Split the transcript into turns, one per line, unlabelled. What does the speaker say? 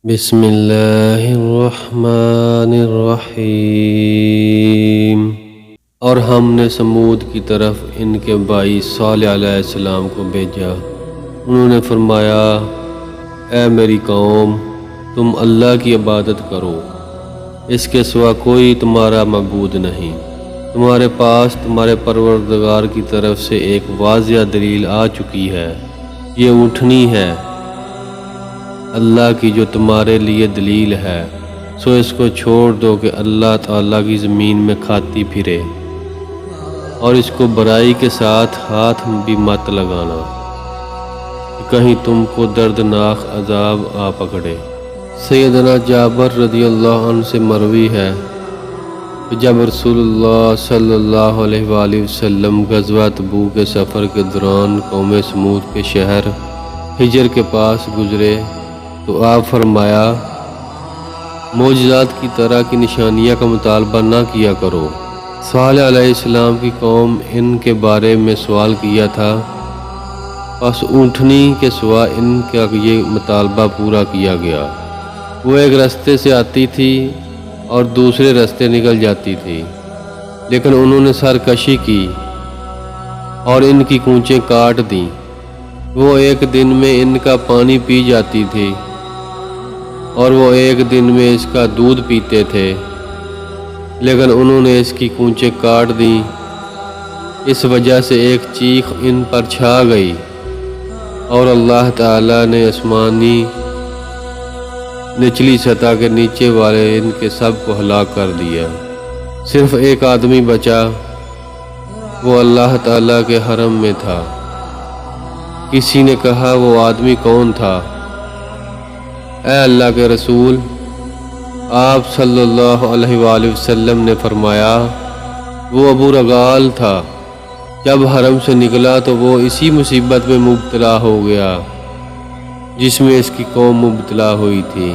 بسم اللہ الرحمن الرحیم۔ اور ہم نے سمود کی طرف ان کے بھائی صالح علیہ السلام کو بھیجا۔ انہوں نے فرمایا، اے میری قوم، تم اللہ کی عبادت کرو، اس کے سوا کوئی تمہارا معبود نہیں۔ تمہارے پاس تمہارے پروردگار کی طرف سے ایک واضح دلیل آ چکی ہے، یہ اونٹنی ہے اللہ کی جو تمہارے لیے دلیل ہے، سو اس کو چھوڑ دو کہ اللہ تعالیٰ کی زمین میں کھاتی پھرے، اور اس کو برائی کے ساتھ ہاتھ بھی مت لگانا کہ کہیں تم کو دردناک عذاب آ پکڑے۔ سیدنا جابر رضی اللہ عنہ سے مروی ہے کہ جب رسول اللہ صلی اللہ علیہ وآلہ وسلم غزوہ تبوک کے سفر کے دوران قوم سمود کے شہر حجر کے پاس گزرے تو آپ فرمایا، معجزات کی طرح کی نشانیاں کا مطالبہ نہ کیا کرو۔ صالح علیہ السلام کی قوم ان کے بارے میں سوال کیا تھا، پس اونٹنی کے سوا ان کا یہ مطالبہ پورا کیا گیا۔ وہ ایک راستے سے آتی تھی اور دوسرے راستے نکل جاتی تھی، لیکن انہوں نے سرکشی کی اور ان کی کونچیں کاٹ دیں۔ وہ ایک دن میں ان کا پانی پی جاتی تھی اور وہ ایک دن میں اس کا دودھ پیتے تھے، لیکن انہوں نے اس کی کونچیں کاٹ دیں۔ اس وجہ سے ایک چیخ ان پر چھا گئی اور اللہ تعالیٰ نے آسمانی نچلی سطح کے نیچے والے ان کے سب کو ہلاک کر دیا۔ صرف ایک آدمی بچا، وہ اللہ تعالیٰ کے حرم میں تھا۔ کسی نے کہا، وہ آدمی کون تھا؟ اے اللہ کے رسول، آپ صلی اللہ علیہ وآلہ وسلم نے فرمایا، وہ ابو رغال تھا۔ جب حرم سے نکلا تو وہ اسی مصیبت میں مبتلا ہو گیا جس میں اس کی قوم مبتلا ہوئی تھی۔